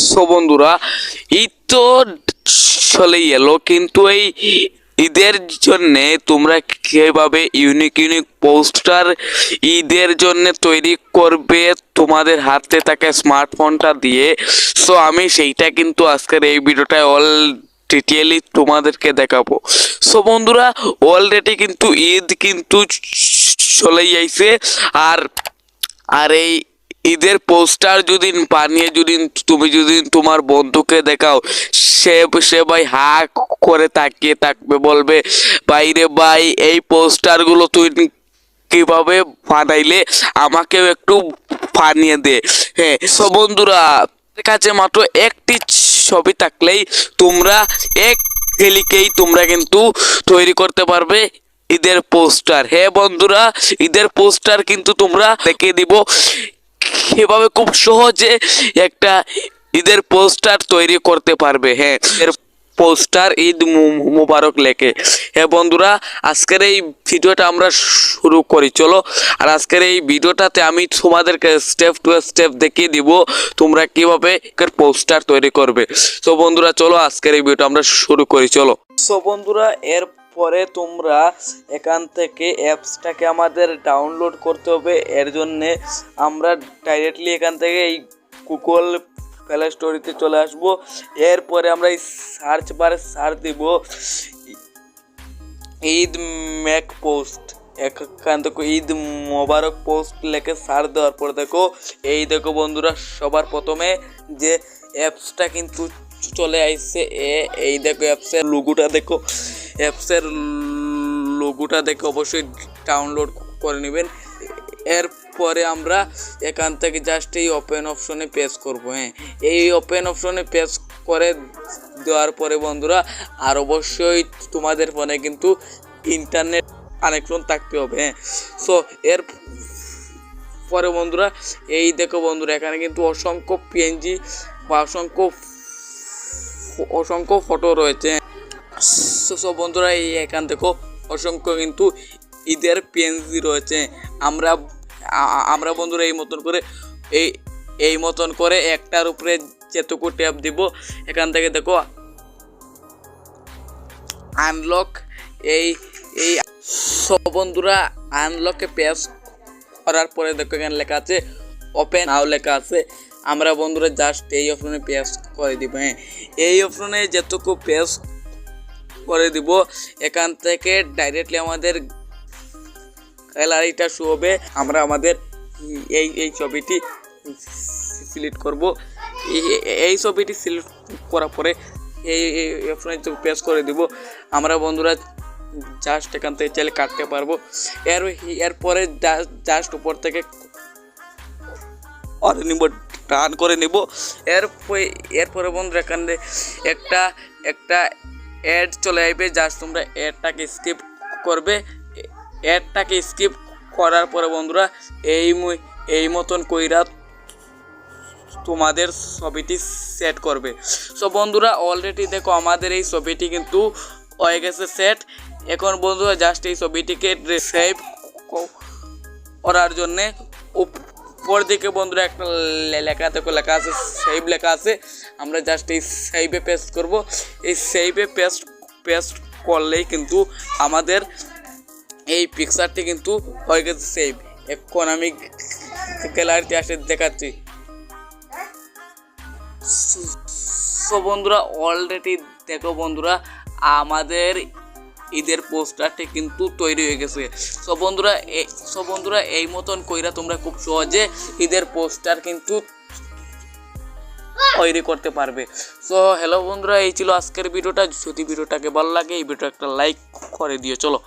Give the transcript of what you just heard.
So বন্ধুরা, ঈদ তো চলেই এলো, কিন্তু এই ঈদের জন্যে তোমরা কিভাবে ইউনিক ইউনিক পোস্টার ঈদের জন্য তৈরি করবে তোমাদের হাতে থাকা স্মার্টফোনটা দিয়ে। সো আমি সেইটা কিন্তু আজকের এই ভিডিওটায় ডিটেইলি তোমাদেরকে দেখাবো। সো বন্ধুরা, অলরেডি কিন্তু ঈদ কিন্তু চলেই আইছে। আর আর এই ঈদের পোস্টার যদি বানিয়ে তুমি যদি তোমার বন্ধুকে দেখাও, সে সে ভাই হা করে তাকিয়ে থাকবে, বলবে ভাই রে ভাই, এই পোস্টারগুলো তুই কিভাবে বানাইলে, আমাকেও একটু বানিয়ে দে। হ্যাঁ, সো বন্ধুরা, কাছে মাত্র একটি ছবি থাকলেই তোমরা এক ক্লিকেই তোমরা কিন্তু তৈরি করতে পারবে ঈদের পোস্টার। হ্যাঁ বন্ধুরা, ঈদের পোস্টার কিন্তু তোমরা দেখে দিব কিভাবে খুব সহজে একটা ঈদের পোস্টার তৈরি করতে পারবে। হ্যাঁ, এর পোস্টার ঈদ মুবারক লেখে। হ্যাঁ বন্ধুরা, আজকের এই ভিডিওটা আমরা শুরু করি, চলো। আর আজকের এই ভিডিওটাতে আমি তোমাদেরকে স্টেপ টু স্টেপ দেখিয়ে দিব তোমরা কিভাবে পোস্টার তৈরি করবে। তো বন্ধুরা চলো, আজকের এই ভিডিওটা আমরা শুরু করি, চলো। সো বন্ধুরা, পরে তোমরা এখান থেকে অ্যাপসটাকে আমাদের ডাউনলোড করতে হবে। এর জন্যে আমরা ডাইরেক্টলি এখান থেকে এই গুগল প্লে স্টোরিতে চলে আসবো। এরপরে আমরা এই সার্চ বারে সার্চ দিব ঈদ মেক পোস্ট। এখান থেকে ঈদ মোবারক পোস্ট লেখে সার্চ দেওয়ার পর দেখো, এই দেখো বন্ধুরা, সবার প্রথমে যে অ্যাপসটা কিন্তু চলে আসছে। এই দেখো অ্যাপসের লোগোটা দেখো, অ্যাপসের লোগোটা দেখে অবশ্যই ডাউনলোড করে নেবেন। এরপরে আমরা এখান থেকে জাস্ট এই ওপেন অপশনে প্রেস করব। হ্যাঁ, এই ওপেন অপশনে প্রেস করে দেওয়ার পরে বন্ধুরা, আর অবশ্যই তোমাদের ফোনে কিন্তু ইন্টারনেট কানেকশন থাকতে হবে। হ্যাঁ, সো এর পরে বন্ধুরা, এই দেখো বন্ধুরা, এখানে কিন্তু অসংখ্য পিএনজি বা অসংখ্য ফটো রয়েছে। সো বন্ধুরা, এই এখান দেখো অসংখ্য কিন্তু ঈদের পিএনজি রয়েছে। আমরা বন্ধুরা এই মতন করে একটার উপরে যেটুকু ট্যাপ দিব, এখান থেকে দেখো আনলক। এই সব বন্ধুরা, আনলকে প্রেস করার পরে দেখো এখানে লেখা আছে ওপেন নাও লেখা আছে। আমরা বন্ধুরা জাস্ট এই অপশনে প্রেস করে দিব। হ্যাঁ, এই অপশনে যেটুকু প্রেস করে দিব, এখান থেকে ডাইরেক্টলি আমাদের গ্যালারিটা শো হবে। আমরা আমাদের এই ছবিটি সিলেক্ট করব। এই ছবিটি সিলেক্ট করার পরে এই অপশনে প্রেস করে দিব। আমরা বন্ধুরা জাস্ট এখান থেকে চাইলে কাটতে পারবো। এরপরে জাস্ট উপর থেকে টান করে নিব। এরপরে বন্ধুরা এখানে একটা অ্যাড চলে আসবে, জাস্ট তোমরা অ্যাডটাকে স্কিপ করবে। অ্যাডটাকে স্কিপ করার পরে বন্ধুরা এই মতন কইরা তোমাদের ছবিটি সেট করবে। সো বন্ধুরা, অলরেডি দেখো আমাদের এই ছবিটি কিন্তু হয়ে গেছে সেট। এখন বন্ধুরা জাস্ট এই ছবিটিকে সেভ করার জন্যে উপর দিকে বন্ধুরা একটা লেখা আছে সেভ লেখা আছে। আমরা জাস্ট এই সেভে পেস্ট করব। এই সেভে পেস্ট করলেই কিন্তু আমাদের এই পিকচারটি কিন্তু হয়ে গেছে সেভ। এখন আমি গ্যালারিতে আসে দেখাচ্ছি। সো বন্ধুরা, অলরেডি দেখো বন্ধুরা, আমাদের ঈদের পোস্টারটি কিন্তু তৈরি হয়ে গেছে। সো বন্ধুরা এই মতন কইরা তোমরা খুব সহজে ঈদের পোস্টার কিন্তু তৈরি করতে পারবে। সো হ্যালো বন্ধুরা, এই ছিল আজকের ভিডিওটা। যদি ভিডিওটাকে ভালো লাগে, এই ভিডিওটা একটা লাইক করে দিও, চলো।